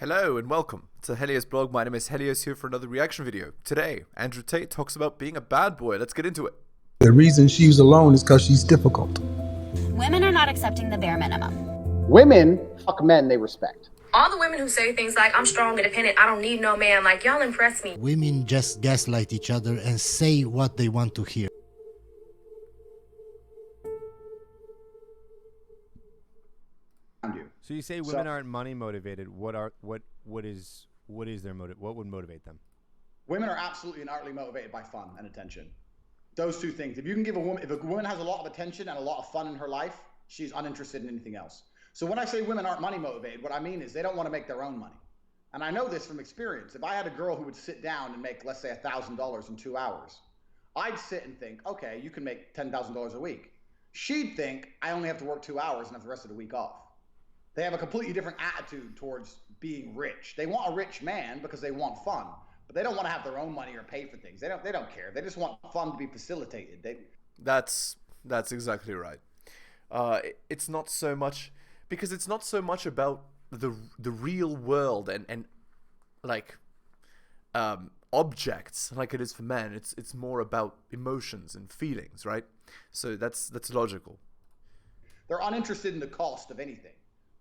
Hello and welcome to the Helios blog. My name is Helios, here for another reaction video. Today, Andrew Tate talks about being a bad boy. Let's get into it. The reason she's alone is because she's difficult. Women are not accepting the bare minimum. Women fuck men they respect. All the women who say things like, I'm strong, independent, I don't need no man, like, y'all impress me. Women just gaslight each other and say what they want to hear. So you say women aren't money motivated. What is their motive? What would motivate them? Women are absolutely and utterly motivated by fun and attention. Those two things. If a woman has a lot of attention and a lot of fun in her life, she's uninterested in anything else. So when I say women aren't money motivated, what I mean is they don't want to make their own money. And I know this from experience. If I had a girl who would sit down and make, let's say, $1,000 in 2 hours, I'd sit and think, okay, you can make $10,000 a week. She'd think, I only have to work 2 hours and have the rest of the week off. They have a completely different attitude towards being rich. They want a rich man because they want fun, but they don't want to have their own money or pay for things. They don't care. They just want fun to be facilitated. That's exactly right. It's not so much because it's not so much about the real world and like objects like it is for men. It's more about emotions and feelings, right? So that's logical. They're uninterested in the cost of anything.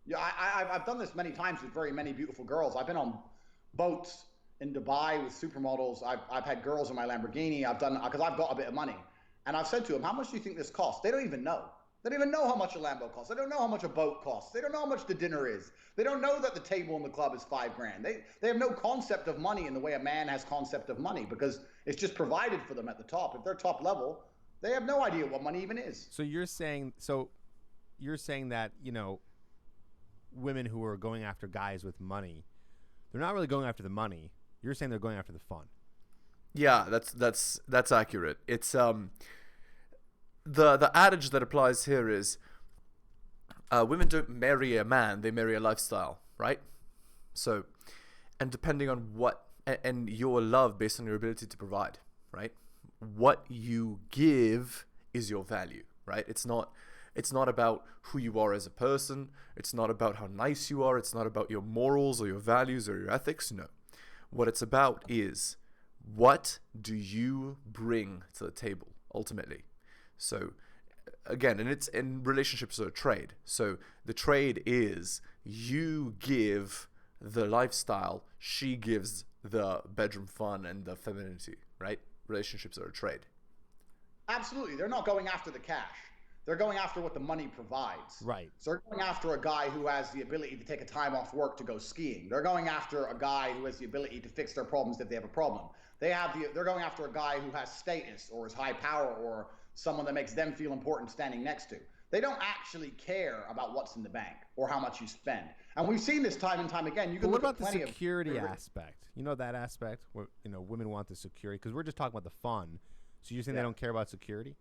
Yeah, I've done this many times with very many beautiful girls. I've been on boats in Dubai with supermodels. I've had girls in my Lamborghini. I've done because I've got a bit of money, and I've said to them, "How much do you think this costs?" They don't even know. They don't even know how much a Lambo costs. They don't know how much a boat costs. They don't know how much the dinner is. They don't know that the table in the club is $5,000. They have no concept of money in the way a man has concept of money because it's just provided for them at the top. If they're top level, they have no idea what money even is. So you're saying that, women who are going after guys with money, they're not really going after the money. You're saying they're going after the fun. Yeah, that's accurate. It's the adage that applies here is women don't marry a man, they marry a lifestyle, right? So, and depending on what and your love based on your ability to provide, right? What you give is your value, right? It's not about who you are as a person. It's not about how nice you are. It's not about your morals or your values or your ethics. No. What it's about is what do you bring to the table ultimately. So again, and relationships are a trade. So the trade is you give the lifestyle, she gives the bedroom fun and the femininity, right? Relationships are a trade. Absolutely. They're not going after the cash. They're going after what the money provides. Right. So they're going after a guy who has the ability to take a time off work to go skiing. They're going after a guy who has the ability to fix their problems if they have a problem. They're going after a guy who has status or is high power or someone that makes them feel important standing next to. They don't actually care about what's in the bank or how much you spend. And we've seen this time and time again. You can But what look about at the plenty security of aspect? You know that aspect where women want the security, because we're just talking about the fun. So you're saying Yeah. they don't care about security?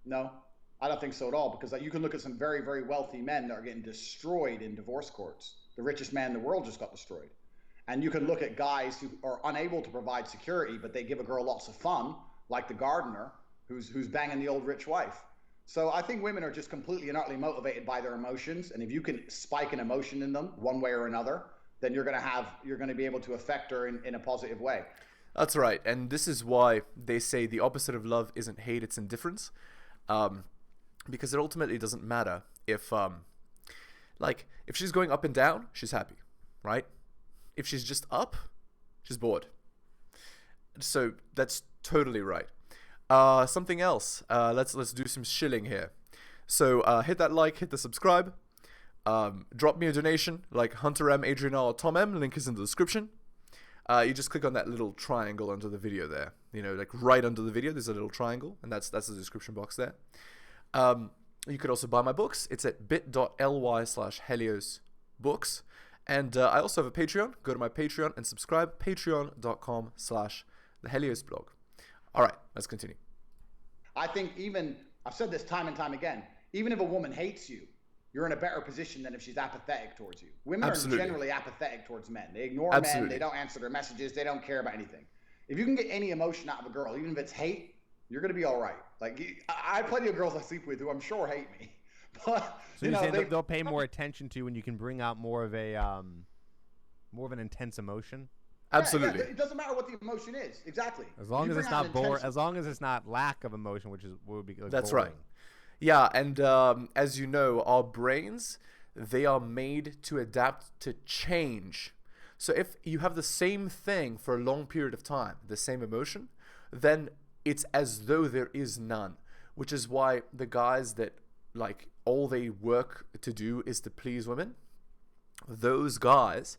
No, I don't think so at all, because you can look at some very, very wealthy men that are getting destroyed in divorce courts. The richest man in the world just got destroyed. And you can look at guys who are unable to provide security, but they give a girl lots of fun, like the gardener who's banging the old rich wife. So I think women are just completely and utterly motivated by their emotions. And if you can spike an emotion in them one way or another, then you're going to be able to affect her in a positive way. That's right. And this is why they say the opposite of love isn't hate, it's indifference. Because it ultimately doesn't matter if she's going up and down, she's happy, right? If she's just up, she's bored. So that's totally right. Something else. Let's do some shilling here. So hit that like, hit the subscribe. Drop me a donation like Hunter M, Adrian R, or Tom M. Link is in the description. You just click on that little triangle under the video there. Like right under the video, there's a little triangle, and that's the description box there. You could also buy my books. It's at bit.ly/heliosbooks. And I also have a Patreon. Go to my Patreon and subscribe. Patreon.com/theheliosblog. All right, let's continue. I think I've said this time and time again, even if a woman hates you, you're in a better position than if she's apathetic towards you. Women Absolutely. are generally apathetic towards men. They ignore Absolutely. men. They don't answer their messages. They don't care about anything. If you can get any emotion out of a girl, even if it's hate, you're going to be all right. Like, I have plenty of girls I sleep with who I'm sure hate me. But, So you're saying they'll pay more attention to when you can bring out more of a More of an intense emotion. Absolutely. It doesn't matter what the emotion is. Exactly. As long You as bring it's out not an bored. intense- As long as it's not lack of emotion, which is what would be like That's boring. right. Yeah, and as you know, our brains, they are made to adapt to change. So if you have the same thing for a long period of time, the same emotion, then it's as though there is none, which is why the guys that like all they work to do is to please women, those guys,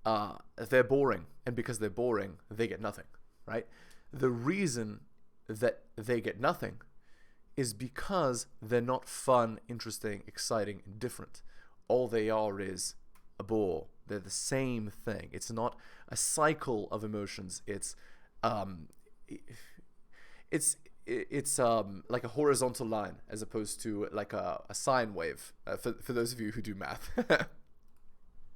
they're boring, and because they're boring, they get nothing, right? The reason that they get nothing is because they're not fun, interesting, exciting, and different. All they are is a bore. They're the same thing. It's not a cycle of emotions. It's like a horizontal line as opposed to like a sine wave. For those of you who do math.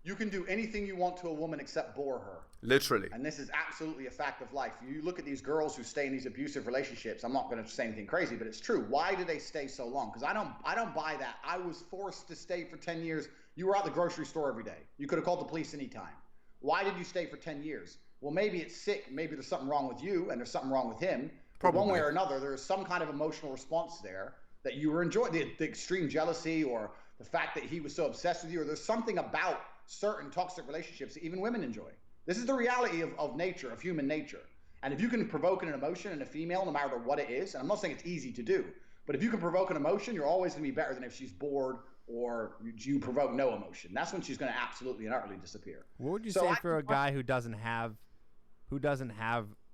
You can do anything you want to a woman except bore her. Literally. And this is absolutely a fact of life. You look at these girls who stay in these abusive relationships. I'm not going to say anything crazy, but it's true. Why do they stay so long? Because I don't buy that. I was forced to stay for 10 years. You were at the grocery store every day. You could have called the police anytime. Why did you stay for 10 years? Well, maybe it's sick. Maybe there's something wrong with you and there's something wrong with him. But one way or another, there's some kind of emotional response there that you were enjoying. The extreme jealousy or the fact that he was so obsessed with you, or there's something about certain toxic relationships that even women enjoy. This is the reality of nature, of human nature. And if you can provoke an emotion in a female, no matter what it is, and I'm not saying it's easy to do, but if you can provoke an emotion, you're always going to be better than if she's bored or you provoke no emotion. That's when she's going to absolutely and utterly disappear. What would you say for a guy who doesn't have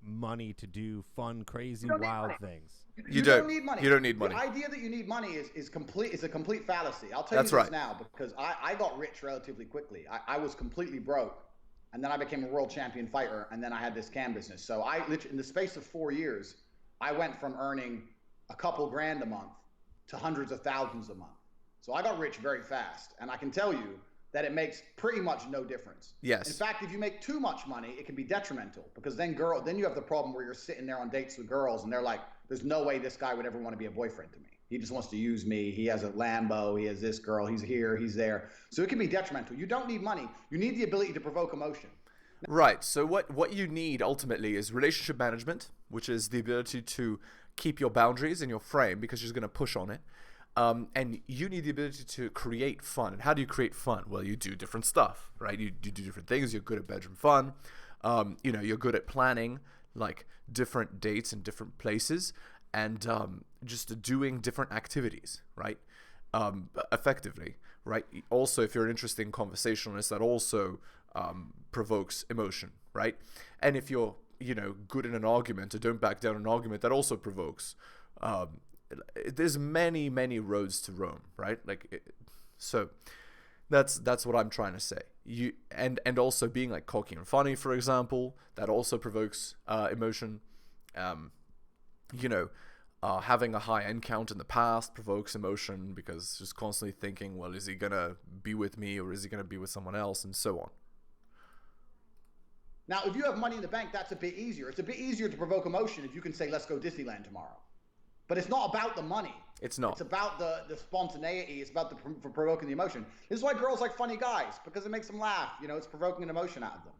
money to do fun, crazy, wild things? You don't need money. You don't need money. The idea that you need money is a complete fallacy. I'll tell That's you this right. now because I got rich relatively quickly. I was completely broke, and then I became a world champion fighter, and then I had this cam business. So I literally, in the space of 4 years, I went from earning a couple grand a month to hundreds of thousands a month. So I got rich very fast, and I can tell you that it makes pretty much no difference. Yes. In fact, if you make too much money, it can be detrimental because then you have the problem where you're sitting there on dates with girls and they're like, there's no way this guy would ever want to be a boyfriend to me. He just wants to use me. He has a Lambo. He has this girl. He's here. He's there. So it can be detrimental. You don't need money. You need the ability to provoke emotion. Right. So what you need ultimately is relationship management, which is the ability to keep your boundaries in your frame because she's going to push on it. And you need the ability to create fun. And how do you create fun? Well, you do different stuff, right? You do different things. You're good at bedroom fun. You're good at planning like different dates in different places and just doing different activities, right? Effectively, right? Also, if you're an interesting conversationalist, that also provokes emotion, right? And if you're, good in an argument or don't back down an argument, that also provokes. There's many roads to Rome, right? So that's what I'm trying to say. You and also being like cocky and funny, for example, that also provokes emotion. Having a high end count in the past provokes emotion because just constantly thinking, well, is he gonna be with me or is he gonna be with someone else, and so on. Now, if you have money in the bank, that's a bit easier. It's a bit easier to provoke emotion if you can say, let's go Disneyland tomorrow. But it's not about the money. It's not. It's about the spontaneity. It's about for provoking the emotion. This is why girls like funny guys, because it makes them laugh. It's provoking an emotion out of them.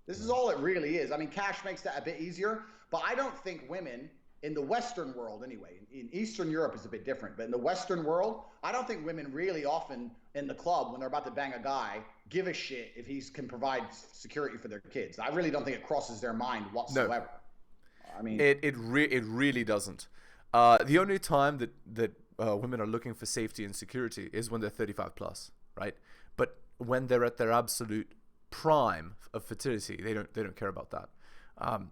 This is all it really is. I mean, cash makes that a bit easier, but I don't think women in the Western world anyway, in Eastern Europe is a bit different, but in the Western world, I don't think women really often in the club when they're about to bang a guy give a shit if he can provide security for their kids. I really don't think it crosses their mind whatsoever. No. I mean, it really doesn't. The only time that women are looking for safety and security is when they're 35 plus, right? But when they're at their absolute prime of fertility, they don't care about that.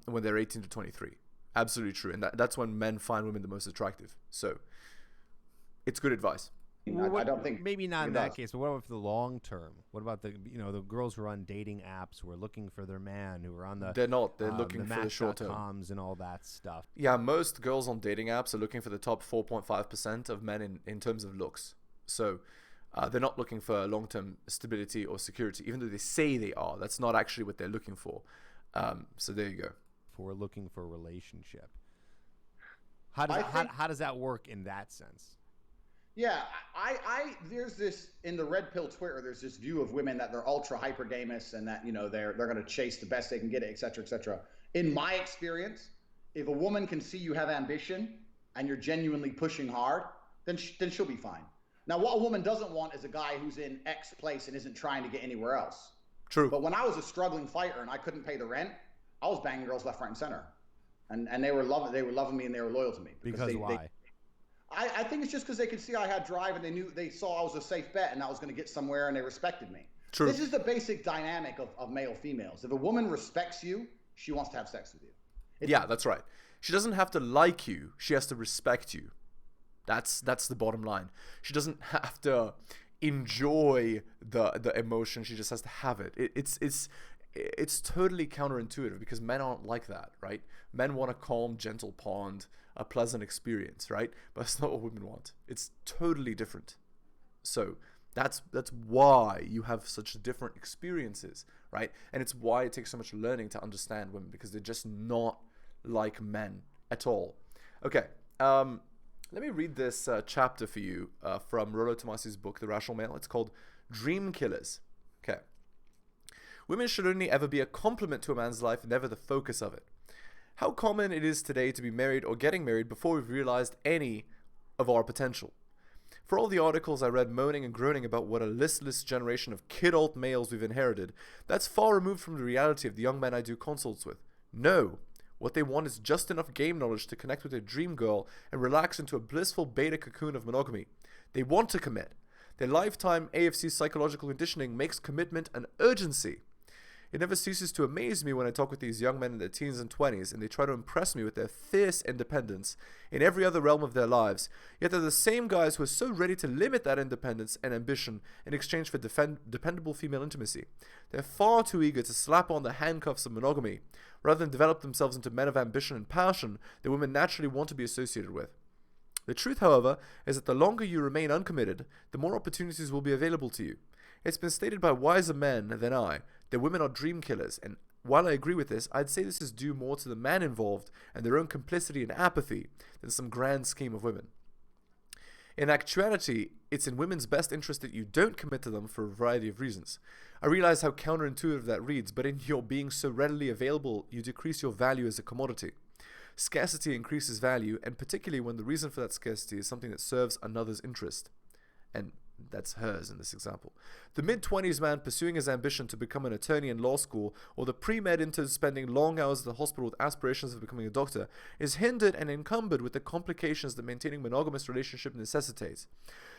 When they're 18 to 23, absolutely true, and that's when men find women the most attractive. So it's good advice. I don't think maybe not in that case, but what about for the long term? What about the girls who are on dating apps who are looking for their man, who are on the they're looking for the short term and all that stuff. Yeah, most girls on dating apps are looking for the top 4.5% of men in terms of looks. So they're not looking for long-term stability or security, even though they say they are. That's not actually what they're looking for. So there you go. For looking for a relationship. How does that work in that sense? Yeah, there's this in the red pill Twitter. There's this view of women that they're ultra hypergamous and that they're going to chase the best they can get, et cetera, et cetera. In my experience, if a woman can see you have ambition and you're genuinely pushing hard, then she'll be fine. Now, what a woman doesn't want is a guy who's in X place and isn't trying to get anywhere else. True. But when I was a struggling fighter and I couldn't pay the rent, I was banging girls left, right, and center, and they were loving me and they were loyal to me. Because why? I think it's just because they could see I had drive and they saw I was a safe bet and I was going to get somewhere and they respected me. True. This is the basic dynamic of male females. If a woman respects you, she wants to have sex with you. Yeah, that's right. She doesn't have to like you. She has to respect you. That's the bottom line. She doesn't have to enjoy the emotion. She just has to have it. It's totally counterintuitive because men aren't like that, right? Men want a calm, gentle pond, a pleasant experience, right? But that's not what women want. It's totally different. So that's why you have such different experiences, right? And it's why it takes so much learning to understand women, because they're just not like men at all. Okay, let me read this chapter for you from Rollo Tomasi's book, The Rational Male. It's called Dream Killers. Okay. Women should only ever be a complement to a man's life, never the focus of it. How common it is today to be married or getting married before we've realized any of our potential. For all the articles I read moaning and groaning about what a listless generation of kid-old males we've inherited, that's far removed from the reality of the young men I do consults with. No, what they want is just enough game knowledge to connect with their dream girl and relax into a blissful beta cocoon of monogamy. They want to commit. Their lifetime AFC psychological conditioning makes commitment an urgency. It never ceases to amaze me when I talk with these young men in their teens and 20s and they try to impress me with their fierce independence in every other realm of their lives, yet they're the same guys who are so ready to limit that independence and ambition in exchange for dependable female intimacy. They're far too eager to slap on the handcuffs of monogamy, rather than develop themselves into men of ambition and passion that women naturally want to be associated with. The truth, however, is that the longer you remain uncommitted, the more opportunities will be available to you. It's been stated by wiser men than I that women are dream killers, and while I agree with this, I'd say this is due more to the man involved and their own complicity and apathy than some grand scheme of women. In actuality, it's in women's best interest that you don't commit to them for a variety of reasons. I realize how counterintuitive that reads, but in your being so readily available, you decrease your value as a commodity. Scarcity increases value, and particularly when the reason for that scarcity is something that serves another's interest. And that's hers in this example. The mid-20s man pursuing his ambition to become an attorney in law school, or the pre-med intern spending long hours at the hospital with aspirations of becoming a doctor, is hindered and encumbered with the complications that maintaining monogamous relationship necessitates.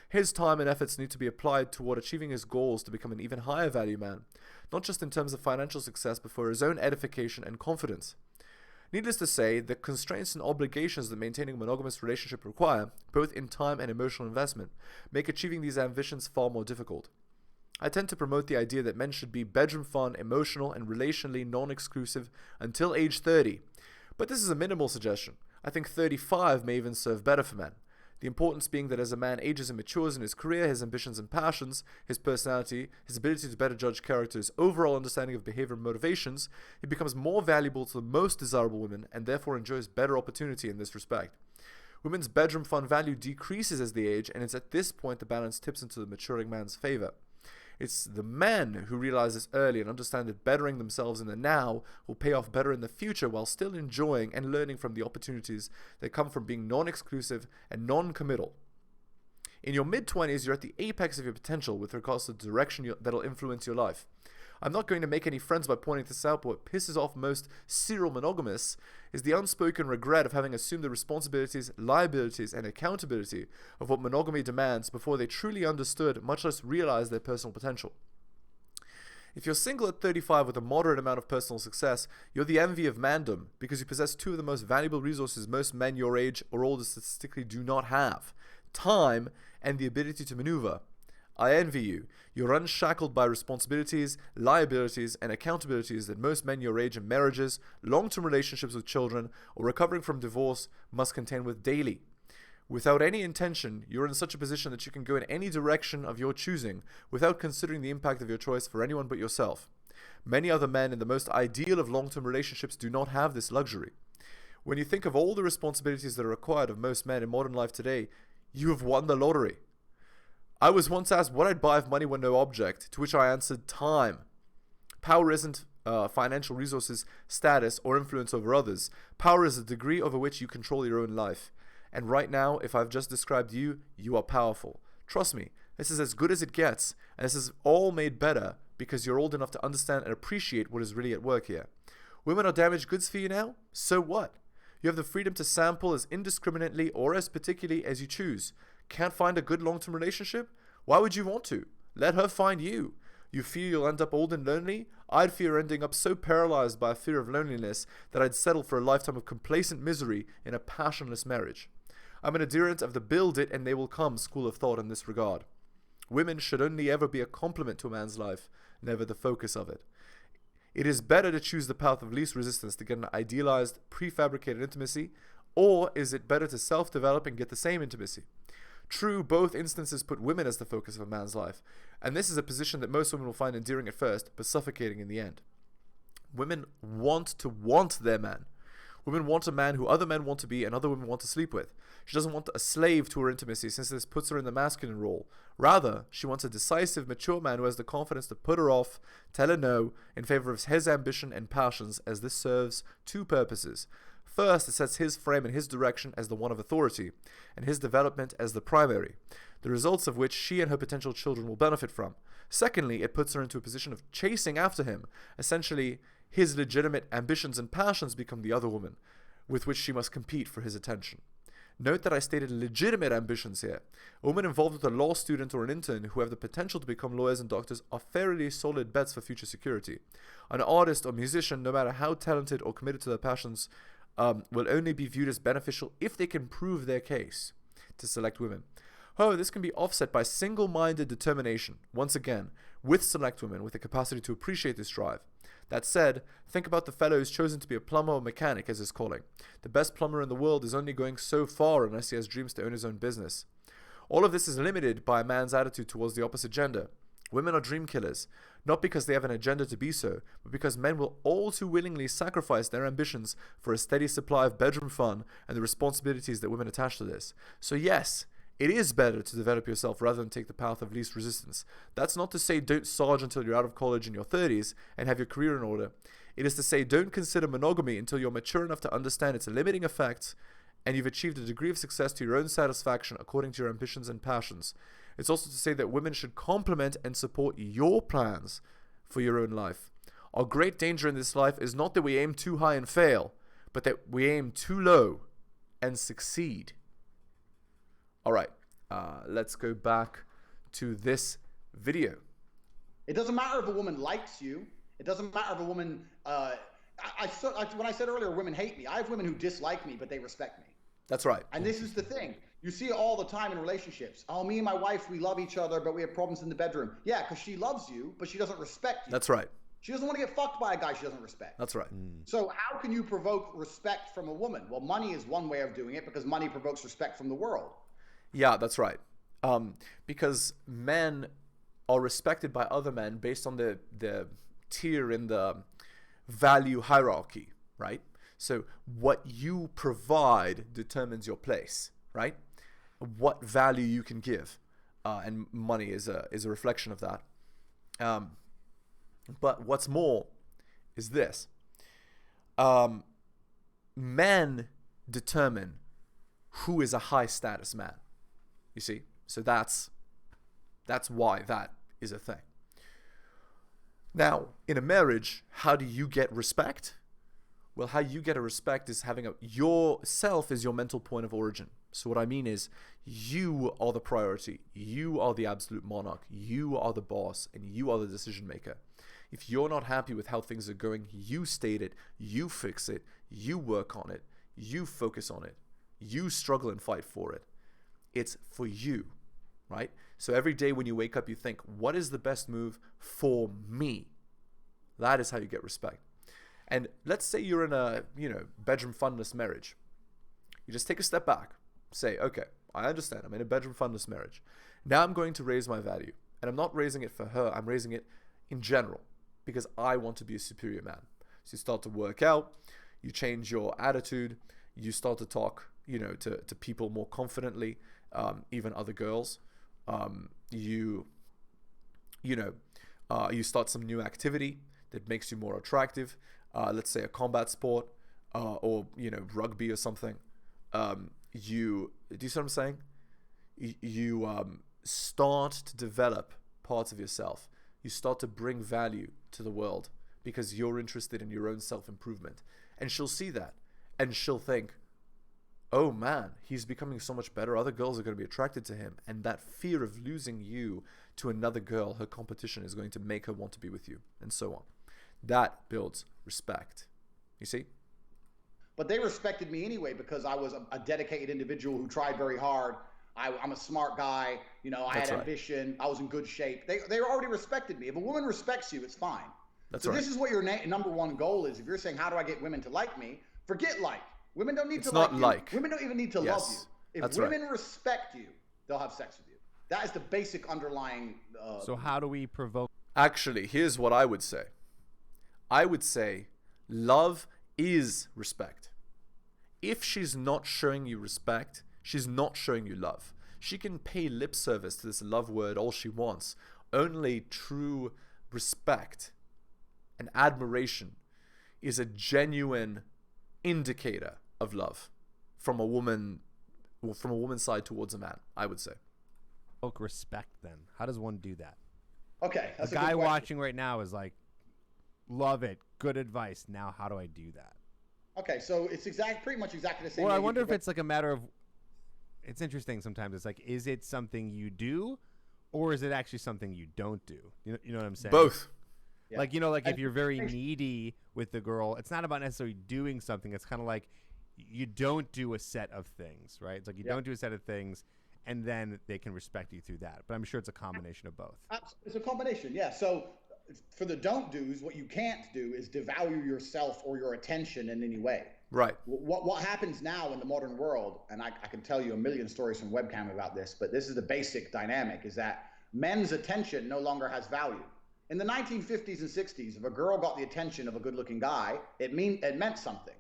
His time and efforts need to be applied toward achieving his goals to become an even higher value man, not just in terms of financial success, but for his own edification and confidence. Needless to say, the constraints and obligations that maintaining a monogamous relationship require, both in time and emotional investment, make achieving these ambitions far more difficult. I tend to promote the idea that men should be bedroom fun, emotional, and relationally non-exclusive until age 30. But this is a minimal suggestion. I think 35 may even serve better for men. The importance being that as a man ages and matures in his career, his ambitions and passions, his personality, his ability to better judge character, his overall understanding of behavior and motivations, he becomes more valuable to the most desirable women and therefore enjoys better opportunity in this respect. Women's bedroom fun value decreases as they age, and it's at this point the balance tips into the maturing man's favor. It's the men who realize this early and understand that bettering themselves in the now will pay off better in the future while still enjoying and learning from the opportunities that come from being non-exclusive and non-committal. In your mid-20s, you're at the apex of your potential with regards to the direction that'll influence your life. I'm not going to make any friends by pointing this out, but what pisses off most serial monogamists is the unspoken regret of having assumed the responsibilities, liabilities, and accountability of what monogamy demands before they truly understood, much less realized their personal potential. If you're single at 35 with a moderate amount of personal success, you're the envy of mandom because you possess two of the most valuable resources most men your age or older statistically do not have: time and the ability to maneuver. I envy you. You're unshackled by responsibilities, liabilities, and accountabilities that most men your age in marriages, long-term relationships with children, or recovering from divorce must contend with daily. Without any intention, you're in such a position that you can go in any direction of your choosing without considering the impact of your choice for anyone but yourself. Many other men in the most ideal of long-term relationships do not have this luxury. When you think of all the responsibilities that are required of most men in modern life today, You have won the lottery. I was once asked what I'd buy if money were no object, to which I answered time. Power isn't financial resources, status, or influence over others. Power is the degree over which you control your own life. And right now, if I've just described you, you are powerful. Trust me, this is as good as it gets, and this is all made better because you're old enough to understand and appreciate what is really at work here. Women are damaged goods for you now? So what? You have the freedom to sample as indiscriminately or as particularly as you choose. Can't find a good long-term relationship? Why would you want to? Let her find you. You fear you'll end up old and lonely? I'd fear ending up so paralyzed by a fear of loneliness that I'd settle for a lifetime of complacent misery in a passionless marriage. I'm an adherent of the build it and they will come school of thought in this regard. Women should only ever be a complement to a man's life, never the focus of it. It is better to choose the path of least resistance to get an idealized, prefabricated intimacy, or is it better to self-develop and get the same intimacy? True, both instances put women as the focus of a man's life, and this is a position that most women will find endearing at first, but suffocating in the end. Women want their man. Women want a man who other men want to be and other women want to sleep with. She doesn't want a slave to her intimacy, since this puts her in the masculine role. Rather, she wants a decisive, mature man who has the confidence to put her off, tell her no, in favor of his ambition and passions, as this serves two purposes. First, it sets his frame and his direction as the one of authority, and his development as the primary, the results of which she and her potential children will benefit from. Secondly, it puts her into a position of chasing after him. Essentially, his legitimate ambitions and passions become the other woman, with which she must compete for his attention. Note that I stated legitimate ambitions here. A woman involved with a law student or an intern who have the potential to become lawyers and doctors are fairly solid bets for future security. An artist or musician, no matter how talented or committed to their passions, will only be viewed as beneficial if they can prove their case to select women. However, this can be offset by single-minded determination, once again, with select women with the capacity to appreciate this drive. That said, think about the fellow who's chosen to be a plumber or mechanic as his calling. The best plumber in the world is only going so far unless he has dreams to own his own business. All of this is limited by a man's attitude towards the opposite gender. Women are dream killers, not because they have an agenda to be so, but because men will all too willingly sacrifice their ambitions for a steady supply of bedroom fun and the responsibilities that women attach to this. So yes, it is better to develop yourself rather than take the path of least resistance. That's not to say don't sarge until you're out of college in your 30s and have your career in order. It is to say don't consider monogamy until you're mature enough to understand its limiting effects and you've achieved a degree of success to your own satisfaction according to your ambitions and passions. It's also to say that women should complement and support your plans for your own life. Our great danger in this life is not that we aim too high and fail, but that we aim too low and succeed. All right, let's go back to this video. It doesn't matter if a woman likes you. It doesn't matter if a woman, when I said earlier, women hate me. I have women who dislike me, but they respect me. That's right. And this is the thing. You see it all the time in relationships. Oh, me and my wife, we love each other, but we have problems in the bedroom. Yeah, because she loves you, but she doesn't respect you. That's right. She doesn't want to get fucked by a guy she doesn't respect. That's right. So how can you provoke respect from a woman? Well, money is one way of doing it because money provokes respect from the world. Yeah, that's right. Because men are respected by other men based on the tier in the value hierarchy, right? So what you provide determines your place, right? What value you can give, and money is a reflection of that. But what's more is this: men determine who is a high status man. You see, so that's why that is a thing. Now, in a marriage, how do you get respect? Well, how you get a respect is having yourself is your mental point of origin. So what I mean is you are the priority. You are the absolute monarch. You are the boss and you are the decision maker. If you're not happy with how things are going, you state it, you fix it, you work on it, you focus on it, you struggle and fight for it. It's for you, right? So every day when you wake up, you think, what is the best move for me? That is how you get respect. And let's say you're in a, bedroom funless marriage. You just take a step back. Say, okay, I understand. I'm in a bedroom funless marriage. Now I'm going to raise my value. And I'm not raising it for her. I'm raising it in general because I want to be a superior man. So you start to work out. You change your attitude. You start to talk, to people more confidently. even other girls. You start some new activity that makes you more attractive. Let's say a combat sport, or rugby or something. Do you see what I'm saying? You start to develop parts of yourself. You start to bring value to the world because you're interested in your own self-improvement. And she'll see that, and she'll think, oh man, he's becoming so much better. Other girls are going to be attracted to him. And that fear of losing you to another girl, her competition, is going to make her want to be with you, and so on. That builds respect. You see? But they respected me anyway because I was a dedicated individual who tried very hard. I'm a smart guy. I had ambition. I was in good shape. They already respected me. If a woman respects you, it's fine. That's so right. This is what your number one goal is. If you're saying, how do I get women to like me? Forget like. Women don't need It's to not like you. Women don't even need to love you. If That's women respect you, they'll have sex with you. That is the basic underlying. So how do we provoke? Actually, here's what I would say. I would say love is respect. If she's not showing you respect, she's not showing you love. She can pay lip service to this love word all she wants. Only true respect and admiration is a genuine indicator of love from a woman's side towards a man, I would say. Provoke respect then. How does one do that? Okay. The guy watching right now is like, love it. Good advice. Now how do I do that? Okay, so it's pretty much exactly the same. Well, I wonder if it's like a matter of, it's interesting sometimes. It's like, is it something you do, or is it actually something you don't do? You know what I'm saying? Both. Yeah. Like, if you're very needy with the girl, it's not about necessarily doing something. It's kind of like you don't do a set of things, right? It's like you don't do a set of things, and then they can respect you through that. But I'm sure it's a combination of both. It's a combination, yeah. So for the don't do's, what you can't do is devalue yourself or your attention in any way. Right. What happens now in the modern world, and I can tell you a million stories from webcam about this, but this is the basic dynamic, is that men's attention no longer has value. In the 1950s and 60s, if a girl got the attention of a good-looking guy, it meant something.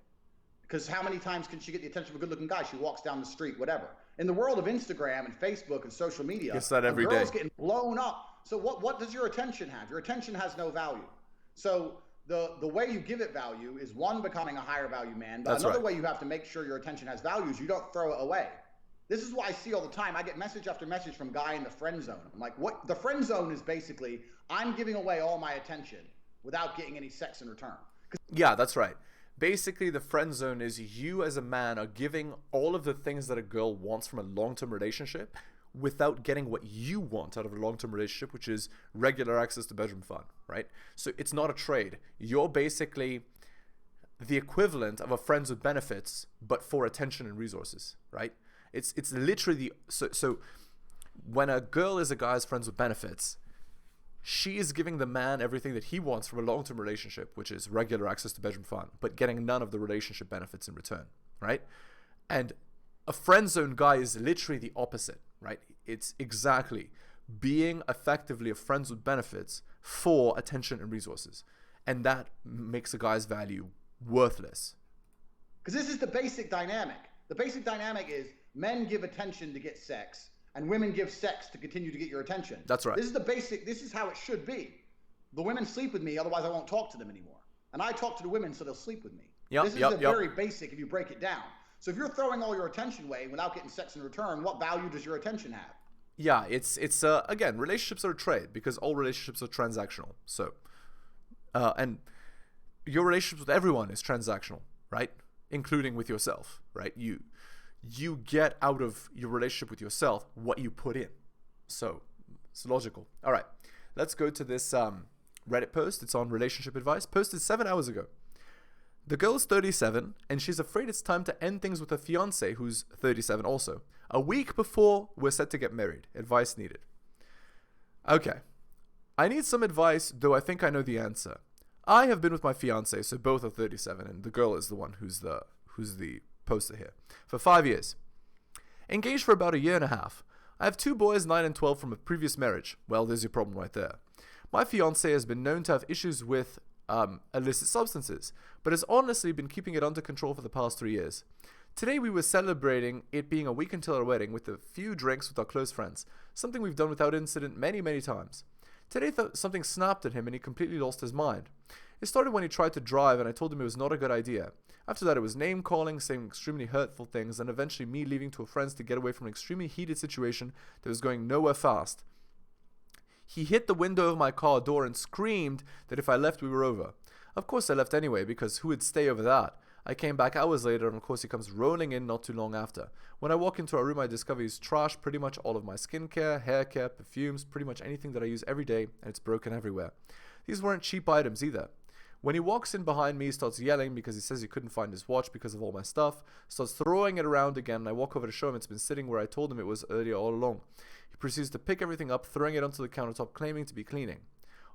Because how many times can she get the attention of a good-looking guy? She walks down the street, whatever. In the world of Instagram and Facebook and social media, it's that every a girl's day. Getting blown up. So what does your attention have? Your attention has no value. So the way you give it value is, one, becoming a higher value man. But another way you have to make sure your attention has value is you don't throw it away. This is what I see all the time. I get message after message from guy in the friend zone. I'm like, what? The friend zone is basically, I'm giving away all my attention without getting any sex in return. Yeah, that's right. Basically, the friend zone is you as a man are giving all of the things that a girl wants from a long-term relationship without getting what you want out of a long-term relationship, which is regular access to bedroom fun, right? So it's not a trade. You're basically the equivalent of a friends with benefits, but for attention and resources, right? It's literally so when a girl is a guy's friends with benefits, she is giving the man everything that he wants from a long-term relationship, which is regular access to bedroom fun, but getting none of the relationship benefits in return, right? And a friend zone guy is literally the opposite, right? It's exactly being effectively a friends with benefits for attention and resources. And that makes a guy's value worthless. Because this is the basic dynamic. The basic dynamic is men give attention to get sex, and women give sex to continue to get your attention. That's right. This is the basic, this is how it should be. The women sleep with me, otherwise I won't talk to them anymore. And I talk to the women so they'll sleep with me. This is very basic if you break it down. So if you're throwing all your attention away without getting sex in return, what value does your attention have? Yeah, it's again, relationships are a trade because all relationships are transactional. So, and your relationships with everyone is transactional, right? Including with yourself, right? You get out of your relationship with yourself what you put in. So it's logical. All right, let's go to this Reddit post. It's on relationship advice, posted 7 hours ago. The girl's 37 and she's afraid it's time to end things with her fiance, who's 37 also. A week before we're set to get married. Advice needed. Okay. I need some advice, though I think I know the answer. I have been with my fiance, so both are 37, and the girl is the one who's the poster here, for 5 years. Engaged for about 1.5 years. I have 2 boys, 9 and 12, from a previous marriage. Well, there's your problem right there. My fiance has been known to have issues with illicit substances, but has honestly been keeping it under control for the past 3 years. Today we were celebrating it being a week until our wedding with a few drinks with our close friends, something we've done without incident many, many times. Today something snapped at him and he completely lost his mind. It started when he tried to drive and I told him it was not a good idea. After that it was name calling, saying extremely hurtful things, and eventually me leaving to a friend's to get away from an extremely heated situation that was going nowhere fast. He hit the window of my car door and screamed that if I left we were over. Of course I left anyway, because who would stay over that? I came back hours later and of course he comes rolling in not too long after. When I walk into our room I discover he's trashed pretty much all of my skincare, hair care, perfumes, pretty much anything that I use every day, and it's broken everywhere. These weren't cheap items either. When he walks in behind me, he starts yelling because he says he couldn't find his watch because of all my stuff, starts throwing it around again, and I walk over to show him it's been sitting where I told him it was earlier all along. He proceeds to pick everything up, throwing it onto the countertop, claiming to be cleaning.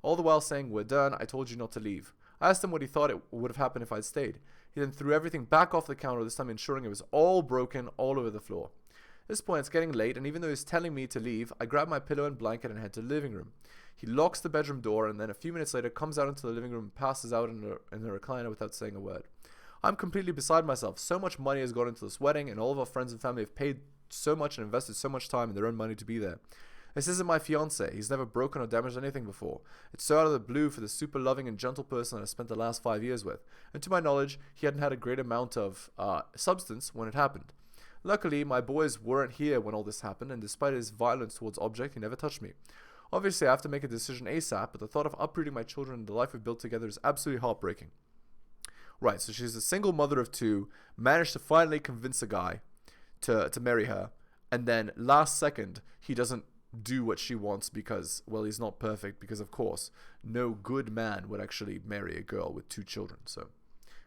All the while saying, "We're done, I told you not to leave." I asked him what he thought it would have happened if I'd stayed. He then threw everything back off the counter, this time ensuring it was all broken all over the floor. At this point it's getting late, and even though he's telling me to leave, I grab my pillow and blanket and head to the living room. He locks the bedroom door and then a few minutes later comes out into the living room and passes out in the recliner without saying a word. I'm completely beside myself. So much money has gone into this wedding and all of our friends and family have paid so much and invested so much time and their own money to be there. This isn't my fiance. He's never broken or damaged anything before. It's so out of the blue for the super loving and gentle person I spent the last 5 years with. And to my knowledge, he hadn't had a great amount of substance when it happened. Luckily, my boys weren't here when all this happened, and despite his violence towards object, he never touched me. Obviously, I have to make a decision ASAP, but the thought of uprooting my children and the life we've built together is absolutely heartbreaking. Right, so she's a single mother of two, managed to finally convince a guy to marry her, and then last second, he doesn't do what she wants because, well, he's not perfect, because of course, no good man would actually marry a girl with 2 children. So,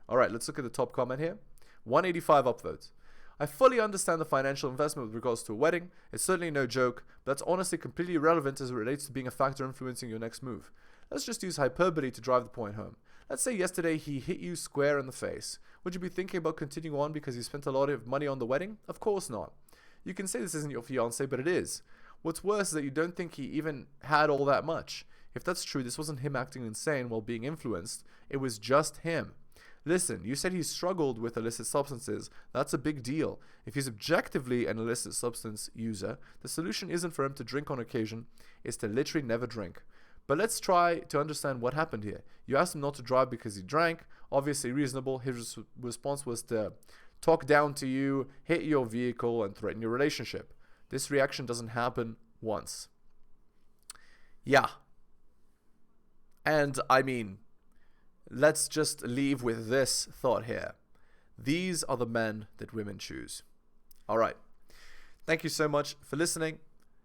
alright, let's look at the top comment here. 185 upvotes. I fully understand the financial investment with regards to a wedding. It's certainly no joke, but that's honestly completely irrelevant as it relates to being a factor influencing your next move. Let's just use hyperbole to drive the point home. Let's say yesterday he hit you square in the face. Would you be thinking about continuing on because you spent a lot of money on the wedding? Of course not. You can say this isn't your fiance, but it is. What's worse is that you don't think he even had all that much. If that's true, this wasn't him acting insane while being influenced. It was just him. Listen, you said he struggled with illicit substances. That's a big deal. If he's objectively an illicit substance user, the solution isn't for him to drink on occasion, it's to literally never drink. But let's try to understand what happened here. You asked him not to drive because he drank. Obviously reasonable. His response was to talk down to you, hit your vehicle, and threaten your relationship. This reaction doesn't happen once. Yeah. And I mean, let's just leave with this thought here. These are the men that women choose. Alright. Thank you so much for listening.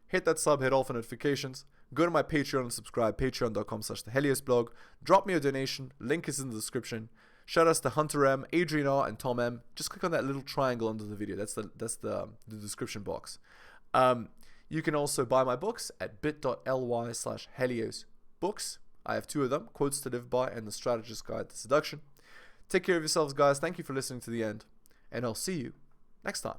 Hit that sub, hit all for notifications. Go to my Patreon and subscribe, patreon.com/theheliosblog. Drop me a donation, link is in the description. Shout outs to Hunter M, Adrian R, and Tom M. Just click on that little triangle under the video. That's the description box. You can also buy my books at bit.ly/heliosbooks. I have 2 of them, Quotes to Live By and The Strategist's Guide to Seduction. Take care of yourselves, guys. Thank you for listening to the end, and I'll see you next time.